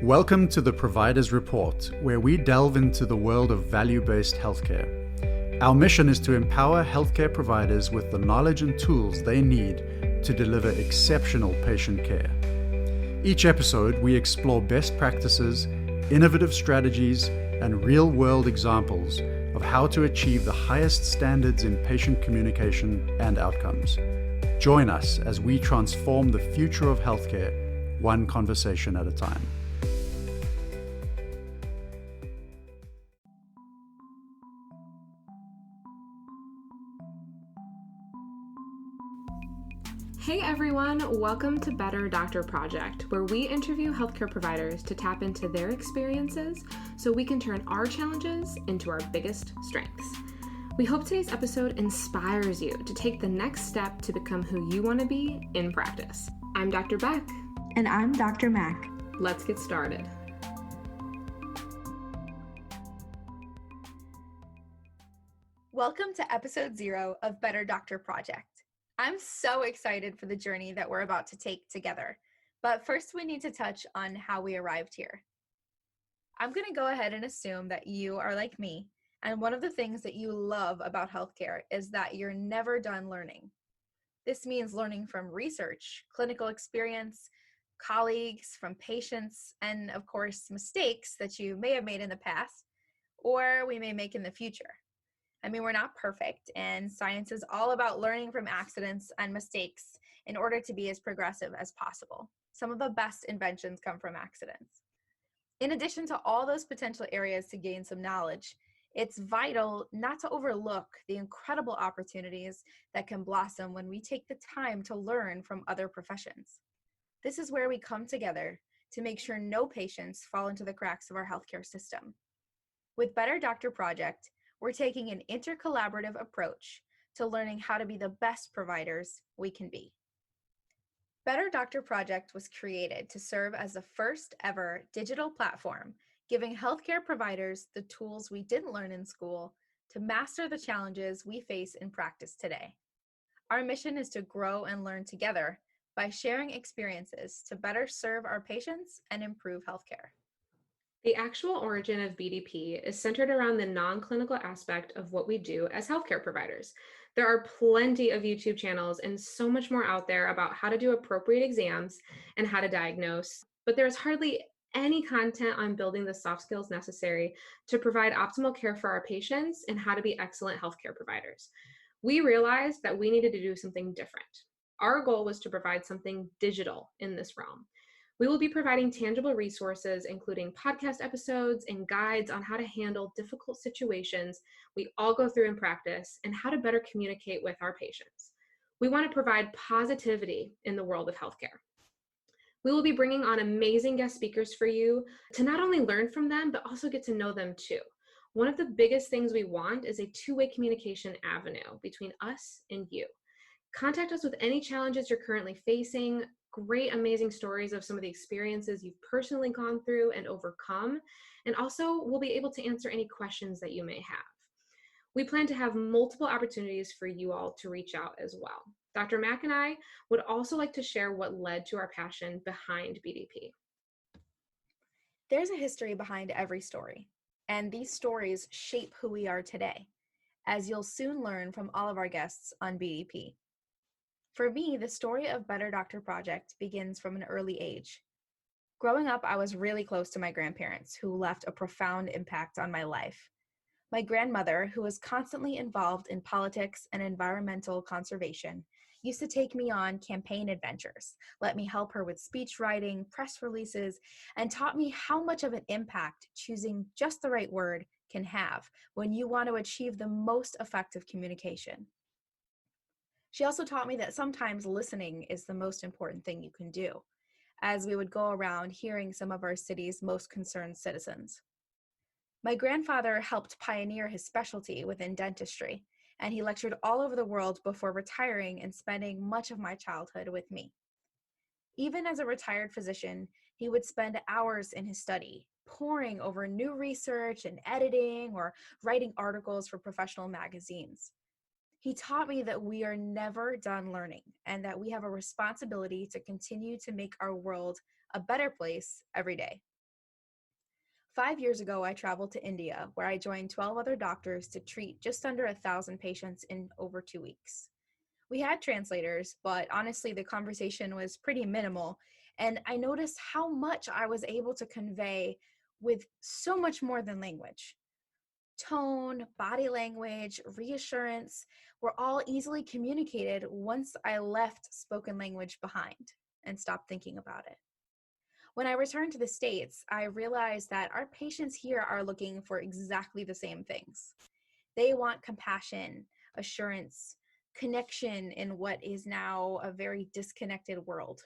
Welcome to the Provider's Report, where we delve into the world of value-based healthcare. Our mission is to empower healthcare providers with the knowledge and tools they need to deliver exceptional patient care. Each episode, we explore best practices, innovative strategies, and real-world examples of how to achieve the highest standards in patient communication and outcomes. Join us as we transform the future of healthcare, one conversation at a time. Hey everyone, welcome to Better Doctor Project, where we interview healthcare providers to tap into their experiences so we can turn our challenges into our biggest strengths. We hope today's episode inspires you to take the next step to become who you want to be in practice. I'm Dr. Beck. And I'm Dr. Mack. Let's get started. Welcome to episode 0 of Better Doctor Project. I'm so excited for the journey that we're about to take together. But first, we need to touch on how we arrived here. I'm going to go ahead and assume that you are like me, and one of the things that you love about healthcare is that you're never done learning. This means learning from research, clinical experience, colleagues, from patients, and of course, mistakes that you may have made in the past, or we may make in the future. I mean, we're not perfect, and science is all about learning from accidents and mistakes in order to be as progressive as possible. Some of the best inventions come from accidents. In addition to all those potential areas to gain some knowledge, it's vital not to overlook the incredible opportunities that can blossom when we take the time to learn from other professions. This is where we come together to make sure no patients fall into the cracks of our healthcare system. With Better Doctor Project, we're taking an intercollaborative approach to learning how to be the best providers we can be. Better Doctor Project was created to serve as the first ever digital platform, giving healthcare providers the tools we didn't learn in school to master the challenges we face in practice today. Our mission is to grow and learn together by sharing experiences to better serve our patients and improve healthcare. The actual origin of BDP is centered around the non-clinical aspect of what we do as healthcare providers. There are plenty of YouTube channels and so much more out there about how to do appropriate exams and how to diagnose, but there's hardly any content on building the soft skills necessary to provide optimal care for our patients and how to be excellent healthcare providers. We realized that we needed to do something different. Our goal was to provide something digital in this realm. We will be providing tangible resources, including podcast episodes and guides on how to handle difficult situations we all go through in practice and how to better communicate with our patients. We want to provide positivity in the world of healthcare. We will be bringing on amazing guest speakers for you to not only learn from them, but also get to know them too. One of the biggest things we want is a two-way communication avenue between us and you. Contact us with any challenges you're currently facing, great, amazing stories of some of the experiences you've personally gone through and overcome, and also we'll be able to answer any questions that you may have. We plan to have multiple opportunities for you all to reach out as well. Dr. Mack and I would also like to share what led to our passion behind BDP. There's a history behind every story, and these stories shape who we are today, as you'll soon learn from all of our guests on BDP. For me, the story of Better Doctor Project begins from an early age. Growing up, I was really close to my grandparents, who left a profound impact on my life. My grandmother, who was constantly involved in politics and environmental conservation, used to take me on campaign adventures, let me help her with speech writing, press releases, and taught me how much of an impact choosing just the right word can have when you want to achieve the most effective communication. She also taught me that sometimes listening is the most important thing you can do, as we would go around hearing some of our city's most concerned citizens. My grandfather helped pioneer his specialty within dentistry, and he lectured all over the world before retiring and spending much of my childhood with me. Even as a retired physician, he would spend hours in his study, poring over new research and editing or writing articles for professional magazines. He taught me that we are never done learning and that we have a responsibility to continue to make our world a better place every day. 5 years ago, I traveled to India, where I joined 12 other doctors to treat just under 1,000 patients in over 2 weeks. We had translators, but honestly, the conversation was pretty minimal, and I noticed how much I was able to convey with so much more than language. Tone, body language, reassurance were all easily communicated once I left spoken language behind and stopped thinking about it. When I returned to the States, I realized that our patients here are looking for exactly the same things. They want compassion, assurance, connection in what is now a very disconnected world.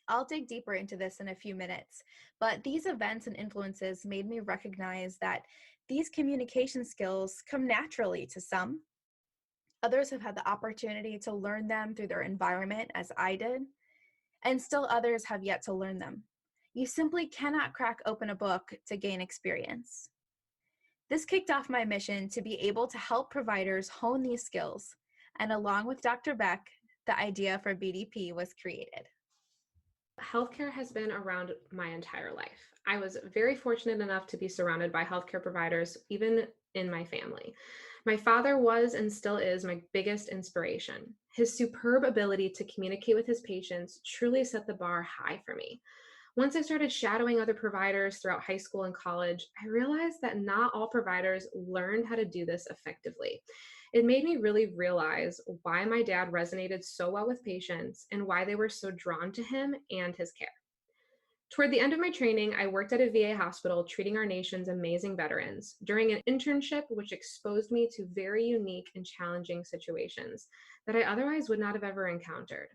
I'll dig deeper into this in a few minutes, but these events and influences made me recognize that these communication skills come naturally to some. Others have had the opportunity to learn them through their environment, as I did, and still others have yet to learn them. You simply cannot crack open a book to gain experience. This kicked off my mission to be able to help providers hone these skills, and along with Dr. Beck, the idea for BDP was created. Healthcare has been around my entire life. I was very fortunate enough to be surrounded by healthcare providers, even in my family. My father was and still is my biggest inspiration. His superb ability to communicate with his patients truly set the bar high for me. Once I started shadowing other providers throughout high school and college, I realized that not all providers learned how to do this effectively. It made me really realize why my dad resonated so well with patients and why they were so drawn to him and his care. Toward the end of my training, I worked at a VA hospital treating our nation's amazing veterans during an internship which exposed me to very unique and challenging situations that I otherwise would not have ever encountered.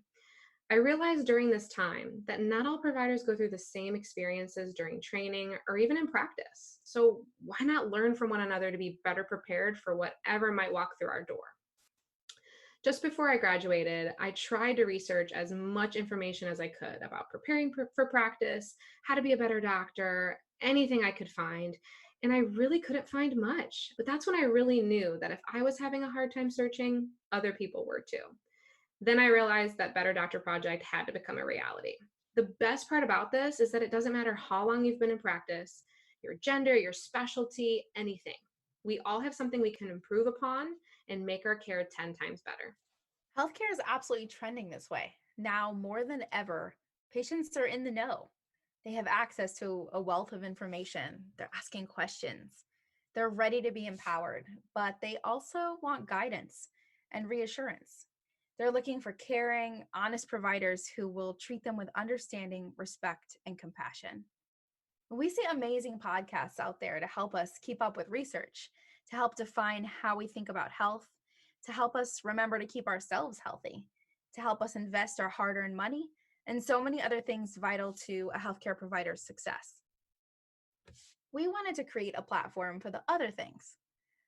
I realized during this time that not all providers go through the same experiences during training or even in practice. So why not learn from one another to be better prepared for whatever might walk through our door? Just before I graduated, I tried to research as much information as I could about preparing for practice, how to be a better doctor, anything I could find. And I really couldn't find much. But that's when I really knew that if I was having a hard time searching, other people were too. Then I realized that Better Doctor Project had to become a reality. The best part about this is that it doesn't matter how long you've been in practice, your gender, your specialty, anything. We all have something we can improve upon and make our care 10 times better. Healthcare is absolutely trending this way. Now more than ever, patients are in the know. They have access to a wealth of information. They're asking questions. They're ready to be empowered, but they also want guidance and reassurance. They're looking for caring, honest providers who will treat them with understanding, respect, and compassion. We see amazing podcasts out there to help us keep up with research, to help define how we think about health, to help us remember to keep ourselves healthy, to help us invest our hard-earned money, and so many other things vital to a healthcare provider's success. We wanted to create a platform for the other things,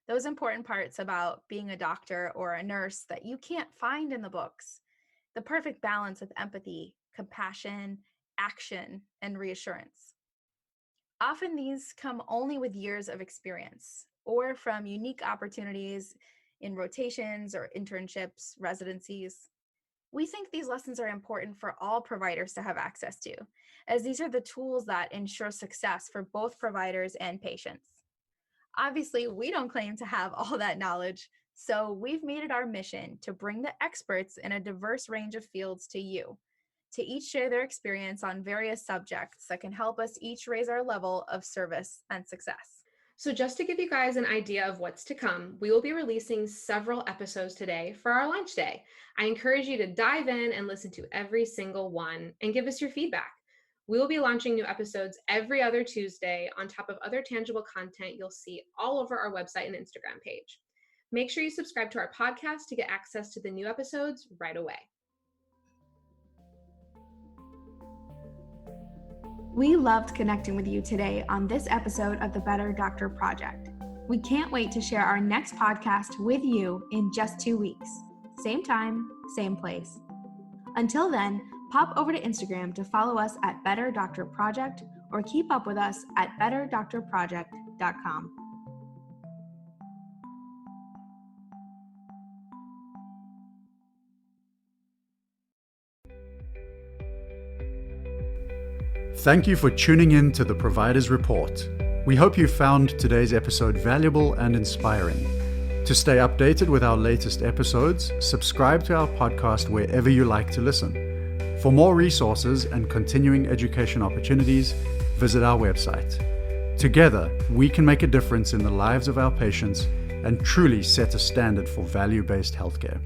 those important parts about being a doctor or a nurse that you can't find in the books, the perfect balance of empathy, compassion, action, and reassurance. Often these come only with years of experience or from unique opportunities in rotations or internships, residencies. We think these lessons are important for all providers to have access to, as these are the tools that ensure success for both providers and patients. Obviously, we don't claim to have all that knowledge, so we've made it our mission to bring the experts in a diverse range of fields to you, to each share their experience on various subjects that can help us each raise our level of service and success. So just to give you guys an idea of what's to come, we will be releasing several episodes today for our launch day. I encourage you to dive in and listen to every single one and give us your feedback. We will be launching new episodes every other Tuesday on top of other tangible content you'll see all over our website and Instagram page. Make sure you subscribe to our podcast to get access to the new episodes right away. We loved connecting with you today on this episode of the Better Doctor Project. We can't wait to share our next podcast with you in just 2 weeks. Same time, same place. Until then, pop over to Instagram to follow us at Better Doctor Project or keep up with us at betterdoctorproject.com. Thank you for tuning in to the Provider's Report. We hope you found today's episode valuable and inspiring. To stay updated with our latest episodes, subscribe to our podcast wherever you like to listen. For more resources and continuing education opportunities, visit our website. Together, we can make a difference in the lives of our patients and truly set a standard for value-based healthcare.